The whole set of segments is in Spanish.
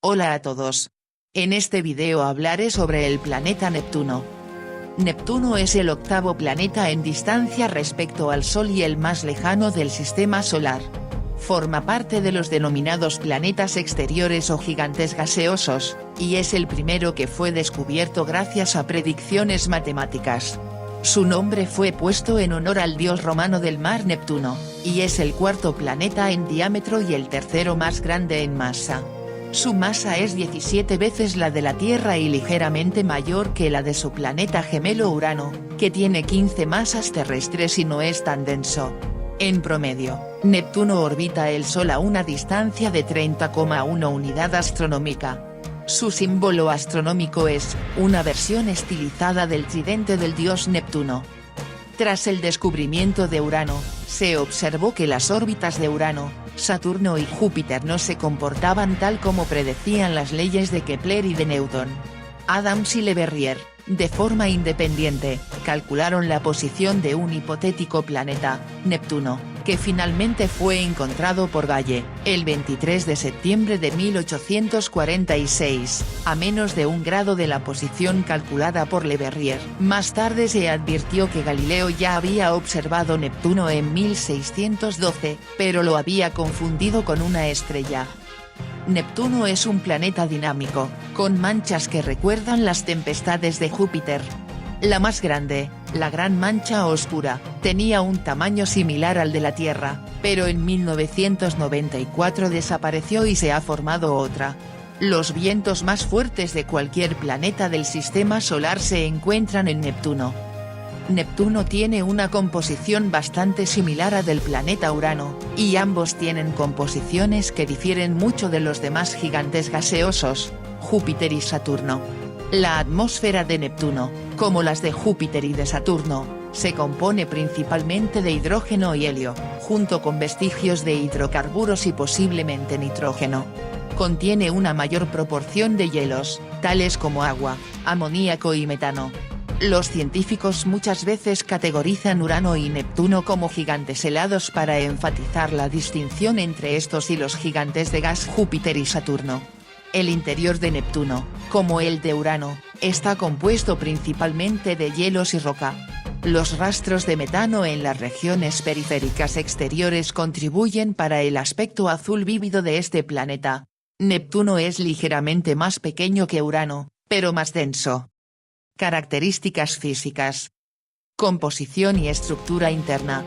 Hola a todos. En este video hablaré sobre el planeta Neptuno. Neptuno es el octavo planeta en distancia respecto al Sol y el más lejano del sistema solar. Forma parte de los denominados planetas exteriores o gigantes gaseosos, y es el primero que fue descubierto gracias a predicciones matemáticas. Su nombre fue puesto en honor al dios romano del mar Neptuno, y es el cuarto planeta en diámetro y el tercero más grande en masa. Su masa es 17 veces la de la Tierra y ligeramente mayor que la de su planeta gemelo Urano, que tiene 15 masas terrestres y no es tan denso. En promedio, Neptuno orbita el Sol a una distancia de 30,1 unidad astronómica. Su símbolo astronómico es, una versión estilizada del tridente del dios Neptuno. Tras el descubrimiento de Urano, se observó que las órbitas de Urano, Saturno y Júpiter no se comportaban tal como predecían las leyes de Kepler y de Newton. Adams y Le Verrier, de forma independiente, calcularon la posición de un hipotético planeta, Neptuno, que finalmente fue encontrado por Galle, el 23 de septiembre de 1846, a menos de 1 grado de la posición calculada por Le Verrier. Más tarde se advirtió que Galileo ya había observado Neptuno en 1612, pero lo había confundido con una estrella. Neptuno es un planeta dinámico, con manchas que recuerdan las tempestades de Júpiter. La más grande, la Gran Mancha Oscura, tenía un tamaño similar al de la Tierra, pero en 1994 desapareció y se ha formado otra. Los vientos más fuertes de cualquier planeta del sistema solar se encuentran en Neptuno. Neptuno tiene una composición bastante similar a del planeta Urano, y ambos tienen composiciones que difieren mucho de los demás gigantes gaseosos, Júpiter y Saturno. La atmósfera de Neptuno, como las de Júpiter y de Saturno, se compone principalmente de hidrógeno y helio, junto con vestigios de hidrocarburos y posiblemente nitrógeno. Contiene una mayor proporción de hielos, tales como agua, amoníaco y metano. Los científicos muchas veces categorizan Urano y Neptuno como gigantes helados para enfatizar la distinción entre estos y los gigantes de gas Júpiter y Saturno. El interior de Neptuno, como el de Urano, está compuesto principalmente de hielos y roca. Los rastros de metano en las regiones periféricas exteriores contribuyen para el aspecto azul vívido de este planeta. Neptuno es ligeramente más pequeño que Urano, pero más denso. Características físicas. Composición y estructura interna.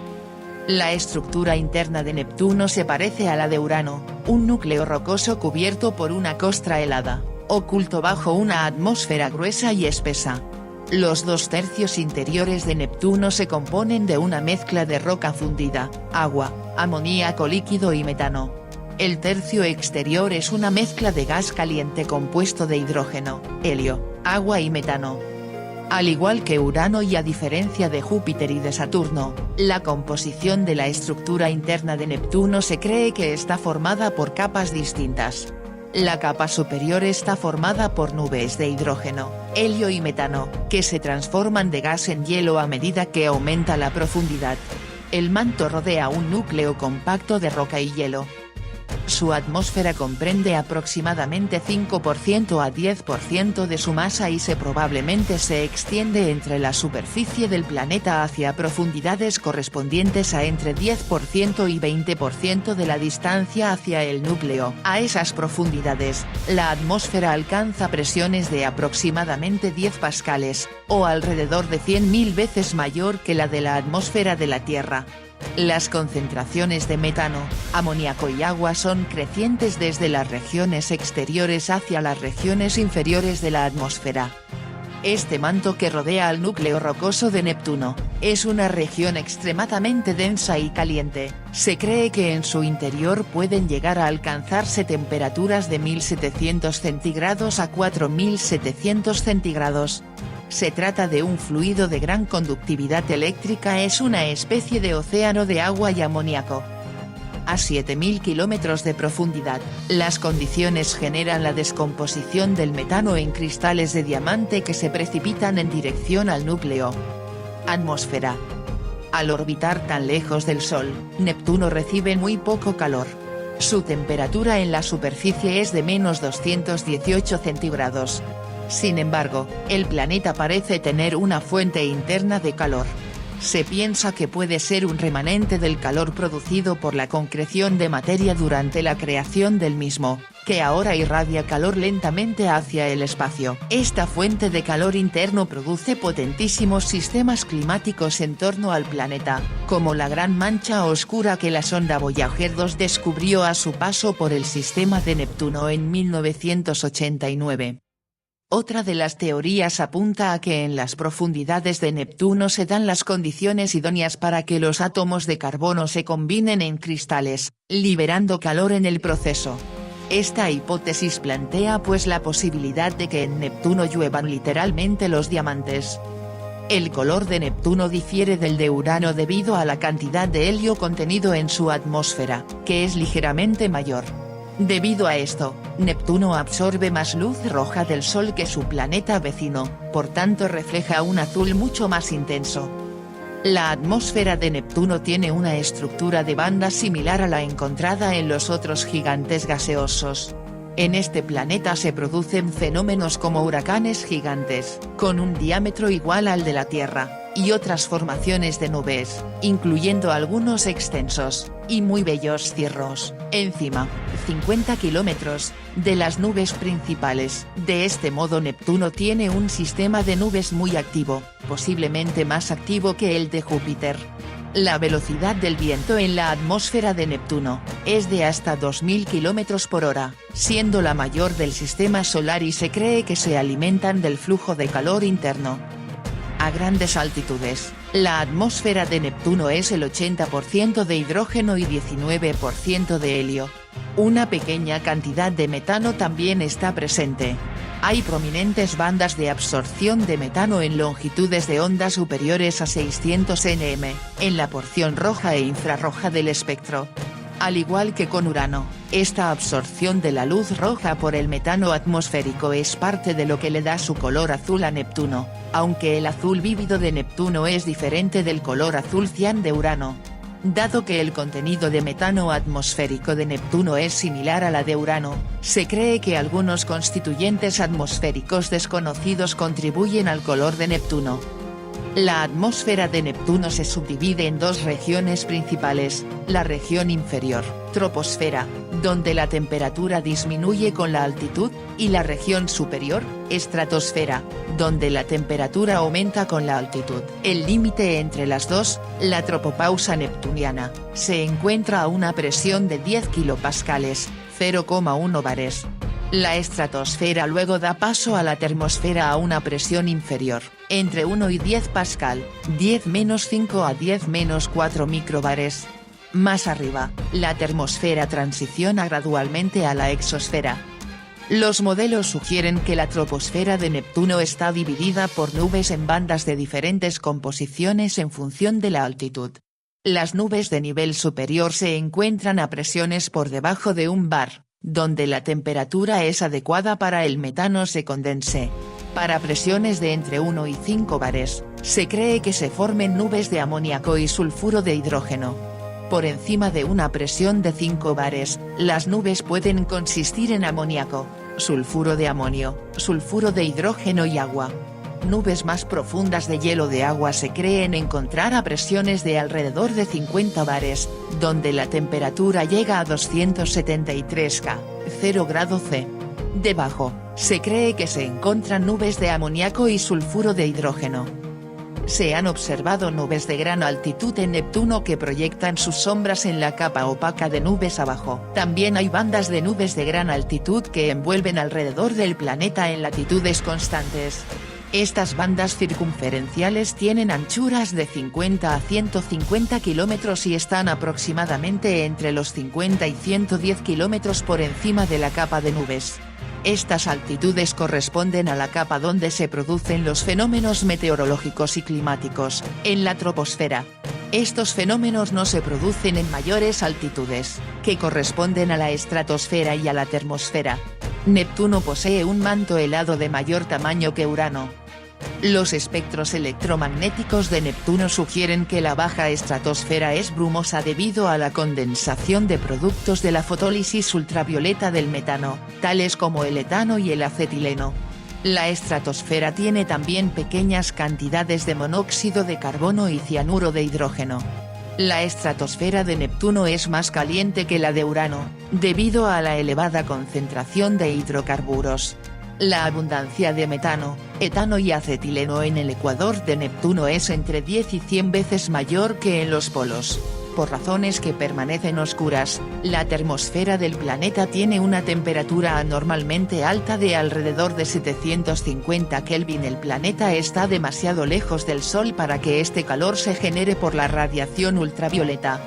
La estructura interna de Neptuno se parece a la de Urano, un núcleo rocoso cubierto por una costra helada, oculto bajo una atmósfera gruesa y espesa. Los 2/3 interiores de Neptuno se componen de una mezcla de roca fundida, agua, amoníaco líquido y metano. El tercio exterior es una mezcla de gas caliente compuesto de hidrógeno, helio, agua y metano. Al igual que Urano y a diferencia de Júpiter y de Saturno, la composición de la estructura interna de Neptuno se cree que está formada por capas distintas. La capa superior está formada por nubes de hidrógeno, helio y metano, que se transforman de gas en hielo a medida que aumenta la profundidad. El manto rodea un núcleo compacto de roca y hielo. Su atmósfera comprende aproximadamente 5% a 10% de su masa y probablemente se extiende entre la superficie del planeta hacia profundidades correspondientes a entre 10% y 20% de la distancia hacia el núcleo. A esas profundidades, la atmósfera alcanza presiones de aproximadamente 10 pascales, o alrededor de 100.000 veces mayor que la de la atmósfera de la Tierra. Las concentraciones de metano, amoníaco y agua son crecientes desde las regiones exteriores hacia las regiones inferiores de la atmósfera. Este manto que rodea al núcleo rocoso de Neptuno, es una región extremadamente densa y caliente. Se cree que en su interior pueden llegar a alcanzarse temperaturas de 1700 centígrados a 4700 centígrados. Se trata de un fluido de gran conductividad eléctrica, es una especie de océano de agua y amoníaco. A 7.000 kilómetros de profundidad, las condiciones generan la descomposición del metano en cristales de diamante que se precipitan en dirección al núcleo. Atmósfera. Al orbitar tan lejos del Sol, Neptuno recibe muy poco calor. Su temperatura en la superficie es de -218 centígrados. Sin embargo, el planeta parece tener una fuente interna de calor. Se piensa que puede ser un remanente del calor producido por la concreción de materia durante la creación del mismo, que ahora irradia calor lentamente hacia el espacio. Esta fuente de calor interno produce potentísimos sistemas climáticos en torno al planeta, como la gran mancha oscura que la sonda Voyager 2 descubrió a su paso por el sistema de Neptuno en 1989. Otra de las teorías apunta a que en las profundidades de Neptuno se dan las condiciones idóneas para que los átomos de carbono se combinen en cristales, liberando calor en el proceso. Esta hipótesis plantea pues la posibilidad de que en Neptuno lluevan literalmente los diamantes. El color de Neptuno difiere del de Urano debido a la cantidad de helio contenido en su atmósfera, que es ligeramente mayor. Debido a esto, Neptuno absorbe más luz roja del Sol que su planeta vecino, por tanto refleja un azul mucho más intenso. La atmósfera de Neptuno tiene una estructura de banda similar a la encontrada en los otros gigantes gaseosos. En este planeta se producen fenómenos como huracanes gigantes, con un diámetro igual al de la Tierra, y otras formaciones de nubes, incluyendo algunos extensos, y muy bellos cirros, encima, 50 kilómetros, de las nubes principales. De este modo Neptuno tiene un sistema de nubes muy activo, posiblemente más activo que el de Júpiter. La velocidad del viento en la atmósfera de Neptuno, es de hasta 2000 km por hora, siendo la mayor del sistema solar y se cree que se alimentan del flujo de calor interno. A grandes altitudes, la atmósfera de Neptuno es el 80% de hidrógeno y 19% de helio. Una pequeña cantidad de metano también está presente. Hay prominentes bandas de absorción de metano en longitudes de onda superiores a 600 nm, en la porción roja e infrarroja del espectro. Al igual que con Urano, esta absorción de la luz roja por el metano atmosférico es parte de lo que le da su color azul a Neptuno, aunque el azul vívido de Neptuno es diferente del color azul cian de Urano. Dado que el contenido de metano atmosférico de Neptuno es similar a la de Urano, se cree que algunos constituyentes atmosféricos desconocidos contribuyen al color de Neptuno. La atmósfera de Neptuno se subdivide en dos regiones principales, la región inferior, troposfera, donde la temperatura disminuye con la altitud, y la región superior, estratosfera, donde la temperatura aumenta con la altitud. El límite entre las dos, la tropopausa neptuniana, se encuentra a una presión de 10 kilopascales, 0,1 bares. La estratosfera luego da paso a la termosfera a una presión inferior, entre 1 y 10 pascal, 10-5 a 10-4 microbares. Más arriba, la termosfera transiciona gradualmente a la exosfera. Los modelos sugieren que la troposfera de Neptuno está dividida por nubes en bandas de diferentes composiciones en función de la altitud. Las nubes de nivel superior se encuentran a presiones por debajo de 1 bar, donde la temperatura es adecuada para el metano se condense. Para presiones de entre 1 y 5 bares, se cree que se formen nubes de amoníaco y sulfuro de hidrógeno. Por encima de una presión de 5 bares, las nubes pueden consistir en amoníaco, sulfuro de amonio, sulfuro de hidrógeno y agua. Nubes más profundas de hielo de agua se creen encontrar a presiones de alrededor de 50 bares, donde la temperatura llega a 273 K, 0 grado C. Debajo, se cree que se encuentran nubes de amoníaco y sulfuro de hidrógeno. Se han observado nubes de gran altitud en Neptuno que proyectan sus sombras en la capa opaca de nubes abajo. También hay bandas de nubes de gran altitud que envuelven alrededor del planeta en latitudes constantes. Estas bandas circunferenciales tienen anchuras de 50 a 150 kilómetros y están aproximadamente entre los 50 y 110 kilómetros por encima de la capa de nubes. Estas altitudes corresponden a la capa donde se producen los fenómenos meteorológicos y climáticos, en la troposfera. Estos fenómenos no se producen en mayores altitudes, que corresponden a la estratosfera y a la termosfera. Neptuno posee un manto helado de mayor tamaño que Urano. Los espectros electromagnéticos de Neptuno sugieren que la baja estratosfera es brumosa debido a la condensación de productos de la fotólisis ultravioleta del metano, tales como el etano y el acetileno. La estratosfera tiene también pequeñas cantidades de monóxido de carbono y cianuro de hidrógeno. La estratosfera de Neptuno es más caliente que la de Urano, debido a la elevada concentración de hidrocarburos. La abundancia de metano, etano y acetileno en el ecuador de Neptuno es entre 10 y 100 veces mayor que en los polos. Por razones que permanecen oscuras, la termosfera del planeta tiene una temperatura anormalmente alta de alrededor de 750 Kelvin. El planeta está demasiado lejos del Sol para que este calor se genere por la radiación ultravioleta.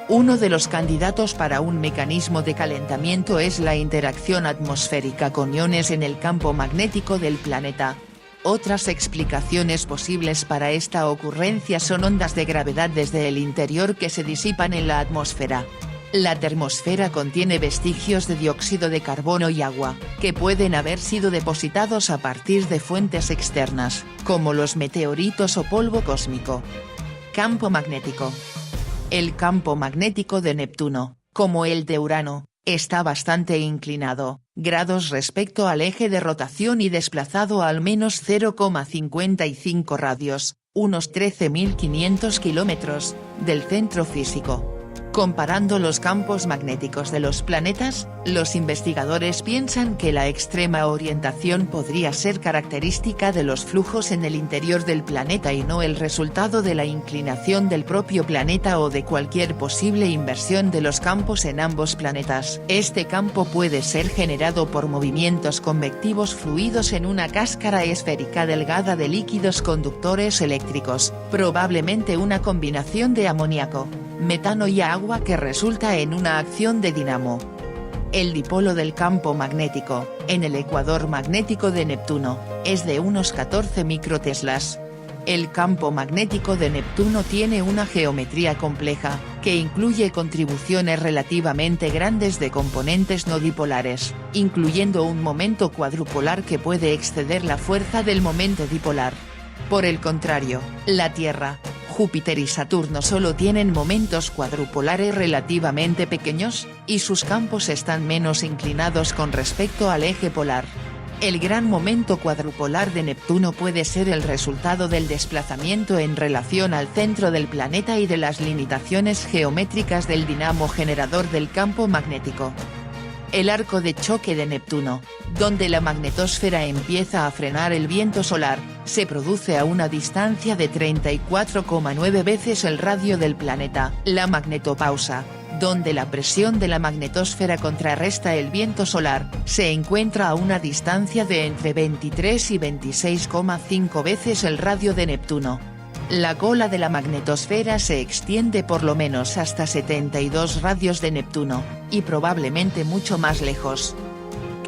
Uno de los candidatos para un mecanismo de calentamiento es la interacción atmosférica con iones en el campo magnético del planeta. Otras explicaciones posibles para esta ocurrencia son ondas de gravedad desde el interior que se disipan en la atmósfera. La termosfera contiene vestigios de dióxido de carbono y agua, que pueden haber sido depositados a partir de fuentes externas, como los meteoritos o polvo cósmico. Campo magnético. El campo magnético de Neptuno, como el de Urano, está bastante inclinado, grados respecto al eje de rotación y desplazado al menos 0,55 radios, unos 13.500 kilómetros, del centro físico. Comparando los campos magnéticos de los planetas, los investigadores piensan que la extrema orientación podría ser característica de los flujos en el interior del planeta y no el resultado de la inclinación del propio planeta o de cualquier posible inversión de los campos en ambos planetas. Este campo puede ser generado por movimientos convectivos fluidos en una cáscara esférica delgada de líquidos conductores eléctricos, probablemente una combinación de amoníaco, metano y agua que resulta en una acción de dinamo. El dipolo del campo magnético, en el ecuador magnético de Neptuno, es de unos 14 microteslas. El campo magnético de Neptuno tiene una geometría compleja, que incluye contribuciones relativamente grandes de componentes no dipolares, incluyendo un momento cuadrupolar que puede exceder la fuerza del momento dipolar. Por el contrario, la Tierra, Júpiter y Saturno solo tienen momentos cuadrupolares relativamente pequeños, y sus campos están menos inclinados con respecto al eje polar. El gran momento cuadrupolar de Neptuno puede ser el resultado del desplazamiento en relación al centro del planeta y de las limitaciones geométricas del dinamo generador del campo magnético. El arco de choque de Neptuno, donde la magnetosfera empieza a frenar el viento solar, se produce a una distancia de 34,9 veces el radio del planeta. La magnetopausa, donde la presión de la magnetosfera contrarresta el viento solar, se encuentra a una distancia de entre 23 y 26,5 veces el radio de Neptuno. La cola de la magnetosfera se extiende por lo menos hasta 72 radios de Neptuno, y probablemente mucho más lejos.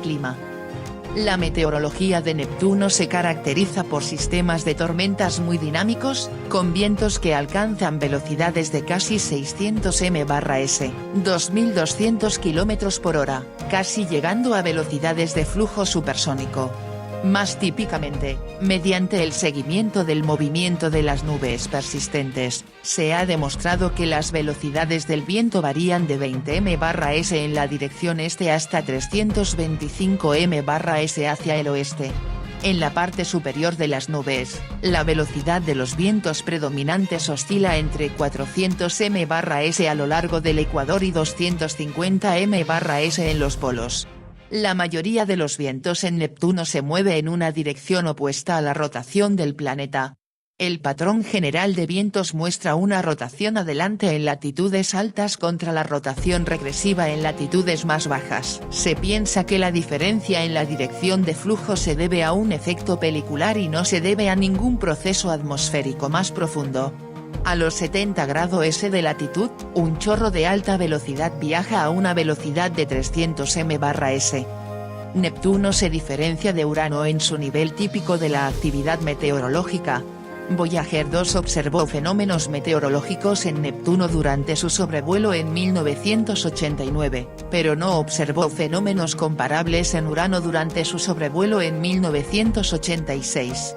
Clima. La meteorología de Neptuno se caracteriza por sistemas de tormentas muy dinámicos, con vientos que alcanzan velocidades de casi 600 mph, 2200 km por hora, casi llegando a velocidades de flujo supersónico. Más típicamente, mediante el seguimiento del movimiento de las nubes persistentes, se ha demostrado que las velocidades del viento varían de 20 mph en la dirección este hasta 325 mph hacia el oeste. En la parte superior de las nubes, la velocidad de los vientos predominantes oscila entre 400 mph a lo largo del ecuador y 250 mph en los polos. La mayoría de los vientos en Neptuno se mueve en una dirección opuesta a la rotación del planeta. El patrón general de vientos muestra una rotación adelante en latitudes altas contra la rotación regresiva en latitudes más bajas. Se piensa que la diferencia en la dirección de flujo se debe a un efecto pelicular y no se debe a ningún proceso atmosférico más profundo. A los 70 grados S de latitud, un chorro de alta velocidad viaja a una velocidad de 300 mph. Neptuno se diferencia de Urano en su nivel típico de la actividad meteorológica. Voyager 2 observó fenómenos meteorológicos en Neptuno durante su sobrevuelo en 1989, pero no observó fenómenos comparables en Urano durante su sobrevuelo en 1986.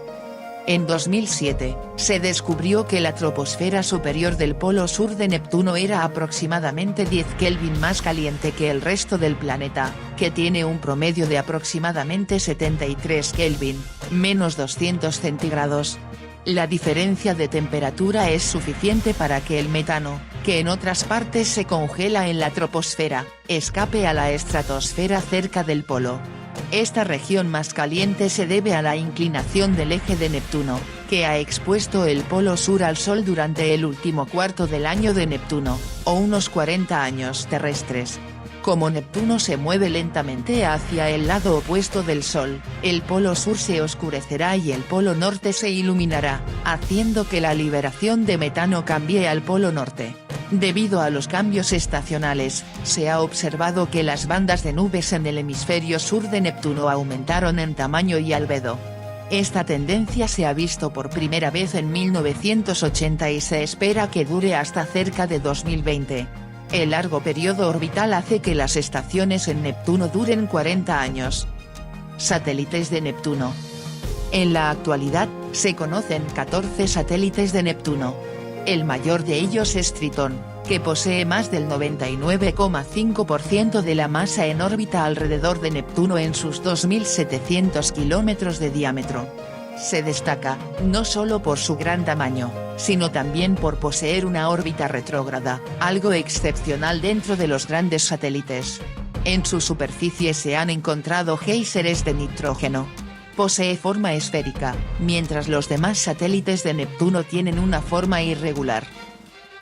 En 2007, se descubrió que la troposfera superior del polo sur de Neptuno era aproximadamente 10 Kelvin más caliente que el resto del planeta, que tiene un promedio de aproximadamente 73 Kelvin, menos 200 centígrados. La diferencia de temperatura es suficiente para que el metano, que en otras partes se congela en la troposfera, escape a la estratosfera cerca del polo. Esta región más caliente se debe a la inclinación del eje de Neptuno, que ha expuesto el polo sur al Sol durante el último cuarto del año de Neptuno, o unos 40 años terrestres. Como Neptuno se mueve lentamente hacia el lado opuesto del Sol, el polo sur se oscurecerá y el polo norte se iluminará, haciendo que la liberación de metano cambie al polo norte. Debido a los cambios estacionales, se ha observado que las bandas de nubes en el hemisferio sur de Neptuno aumentaron en tamaño y albedo. Esta tendencia se ha visto por primera vez en 1980 y se espera que dure hasta cerca de 2020. El largo periodo orbital hace que las estaciones en Neptuno duren 40 años. Satélites de Neptuno. En la actualidad, se conocen 14 satélites de Neptuno. El mayor de ellos es Tritón, que posee más del 99,5% de la masa en órbita alrededor de Neptuno en sus 2.700 kilómetros de diámetro. Se destaca, no solo por su gran tamaño, sino también por poseer una órbita retrógrada, algo excepcional dentro de los grandes satélites. En su superficie se han encontrado géiseres de nitrógeno. Posee forma esférica, mientras los demás satélites de Neptuno tienen una forma irregular.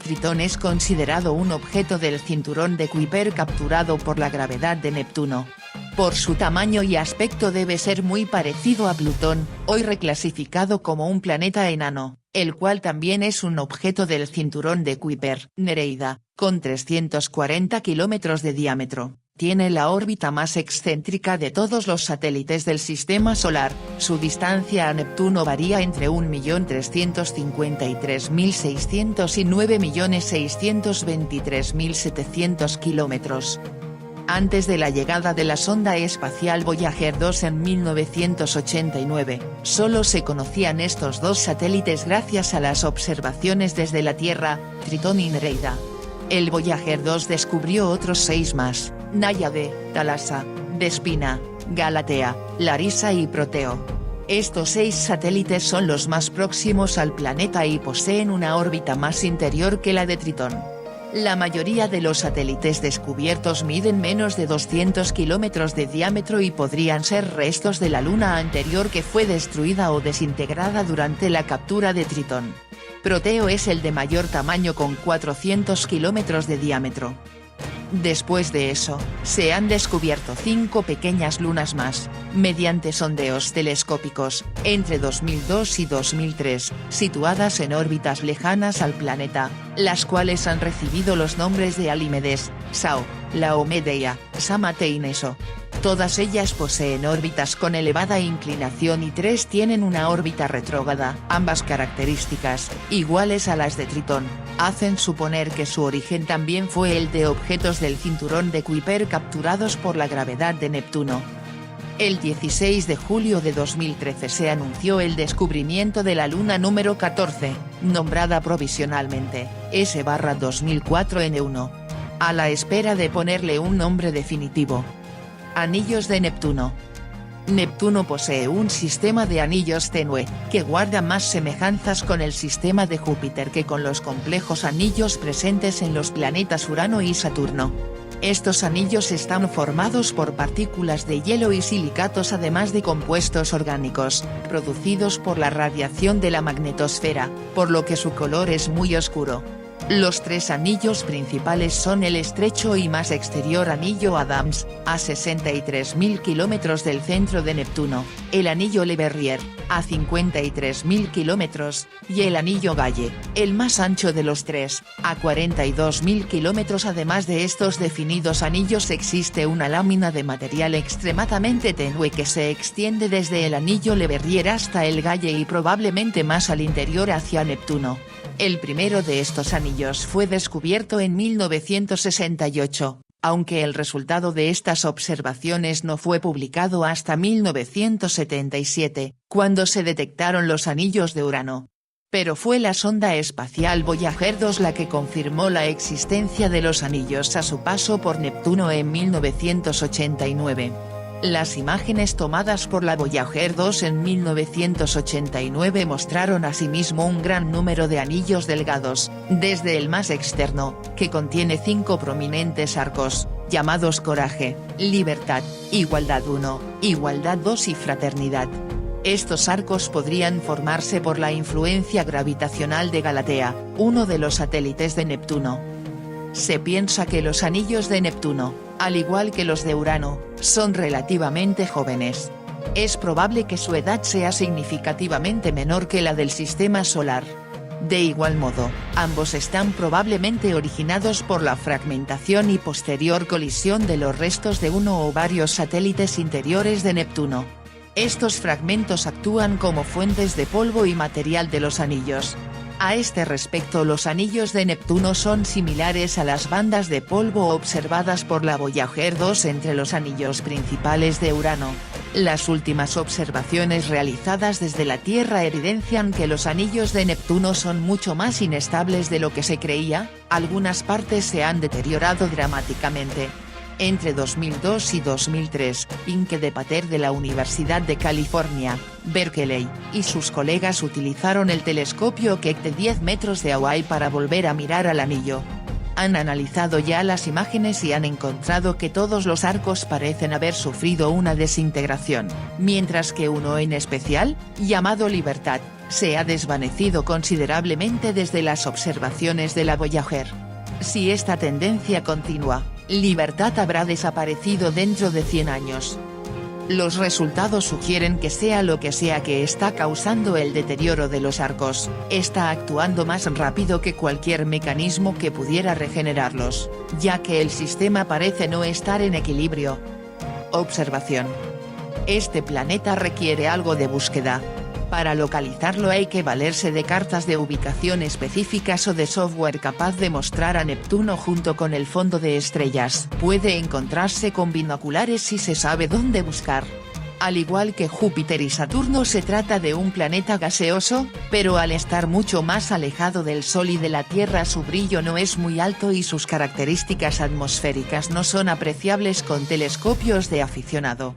Tritón es considerado un objeto del cinturón de Kuiper capturado por la gravedad de Neptuno. Por su tamaño y aspecto debe ser muy parecido a Plutón, hoy reclasificado como un planeta enano, el cual también es un objeto del cinturón de Kuiper. Nereida, con 340 kilómetros de diámetro, tiene la órbita más excéntrica de todos los satélites del Sistema Solar. Su distancia a Neptuno varía entre 1.353.600 y 9.623.700 kilómetros. Antes de la llegada de la sonda espacial Voyager 2 en 1989, solo se conocían estos dos satélites gracias a las observaciones desde la Tierra, Tritón y Nereida. El Voyager 2 descubrió otros 6 más: Náyade, Thalassa, Despina, Galatea, Larissa y Proteo. Estos 6 satélites son los más próximos al planeta y poseen una órbita más interior que la de Tritón. La mayoría de los satélites descubiertos miden menos de 200 kilómetros de diámetro y podrían ser restos de la Luna anterior que fue destruida o desintegrada durante la captura de Tritón. Proteo es el de mayor tamaño con 400 kilómetros de diámetro. Después de eso, se han descubierto 5 pequeñas lunas más, mediante sondeos telescópicos, entre 2002 y 2003, situadas en órbitas lejanas al planeta, las cuales han recibido los nombres de Alimedes, Sao, Laomedeia, Samate y Neso. Todas ellas poseen órbitas con elevada inclinación y 3 tienen una órbita retrógrada. Ambas características, iguales a las de Tritón, hacen suponer que su origen también fue el de objetos del cinturón de Kuiper capturados por la gravedad de Neptuno. El 16 de julio de 2013 se anunció el descubrimiento de la luna número 14, nombrada provisionalmente S/2004N1. A la espera de ponerle un nombre definitivo. Anillos de Neptuno. Neptuno posee un sistema de anillos tenue, que guarda más semejanzas con el sistema de Júpiter que con los complejos anillos presentes en los planetas Urano y Saturno. Estos anillos están formados por partículas de hielo y silicatos además de compuestos orgánicos, producidos por la radiación de la magnetosfera, por lo que su color es muy oscuro. Los 3 anillos principales son el estrecho y más exterior anillo Adams, a 63.000 kilómetros del centro de Neptuno, el anillo Le Verrier, a 53.000 kilómetros, y el anillo Galle, el más ancho de los 3, a 42.000 kilómetros. Además de estos definidos anillos existe una lámina de material extremadamente tenue que se extiende desde el anillo Le Verrier hasta el Galle y probablemente más al interior hacia Neptuno. El primero de estos anillos fue descubierto en 1968, aunque el resultado de estas observaciones no fue publicado hasta 1977, cuando se detectaron los anillos de Urano. Pero fue la sonda espacial Voyager 2 la que confirmó la existencia de los anillos a su paso por Neptuno en 1989. Las imágenes tomadas por la Voyager 2 en 1989 mostraron asimismo un gran número de anillos delgados, desde el más externo, que contiene 5 prominentes arcos, llamados Coraje, Libertad, Igualdad 1, Igualdad 2 y Fraternidad. Estos arcos podrían formarse por la influencia gravitacional de Galatea, uno de los satélites de Neptuno. Se piensa que los anillos de Neptuno, al igual que los de Urano, son relativamente jóvenes. Es probable que su edad sea significativamente menor que la del sistema solar. De igual modo, ambos están probablemente originados por la fragmentación y posterior colisión de los restos de uno o varios satélites interiores de Neptuno. Estos fragmentos actúan como fuentes de polvo y material de los anillos. A este respecto, los anillos de Neptuno son similares a las bandas de polvo observadas por la Voyager 2 entre los anillos principales de Urano. Las últimas observaciones realizadas desde la Tierra evidencian que los anillos de Neptuno son mucho más inestables de lo que se creía, algunas partes se han deteriorado dramáticamente. Entre 2002 y 2003, Inke de Pater de la Universidad de California, Berkeley, y sus colegas utilizaron el telescopio Keck de 10 metros de Hawaii para volver a mirar al anillo. Han analizado ya las imágenes y han encontrado que todos los arcos parecen haber sufrido una desintegración, mientras que uno en especial, llamado Libertad, se ha desvanecido considerablemente desde las observaciones de la Voyager. Si esta tendencia continúa, Libertad habrá desaparecido dentro de 100 años. Los resultados sugieren que sea lo que sea que está causando el deterioro de los arcos, está actuando más rápido que cualquier mecanismo que pudiera regenerarlos, ya que el sistema parece no estar en equilibrio. Observación. Este planeta requiere algo de búsqueda. Para localizarlo hay que valerse de cartas de ubicación específicas o de software capaz de mostrar a Neptuno junto con el fondo de estrellas. Puede encontrarse con binoculares si se sabe dónde buscar. Al igual que Júpiter y Saturno, se trata de un planeta gaseoso, pero al estar mucho más alejado del Sol y de la Tierra su brillo no es muy alto y sus características atmosféricas no son apreciables con telescopios de aficionado.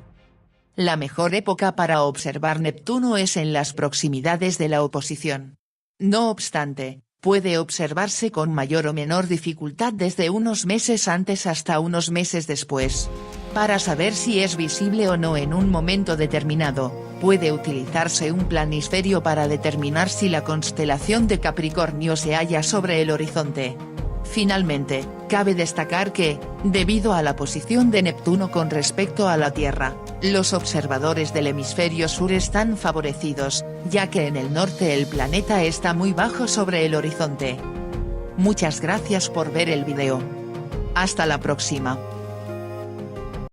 La mejor época para observar Neptuno es en las proximidades de la oposición. No obstante, puede observarse con mayor o menor dificultad desde unos meses antes hasta unos meses después. Para saber si es visible o no en un momento determinado, puede utilizarse un planisferio para determinar si la constelación de Capricornio se halla sobre el horizonte. Finalmente, cabe destacar que, debido a la posición de Neptuno con respecto a la Tierra, los observadores del hemisferio sur están favorecidos, ya que en el norte el planeta está muy bajo sobre el horizonte. Muchas gracias por ver el video. Hasta la próxima.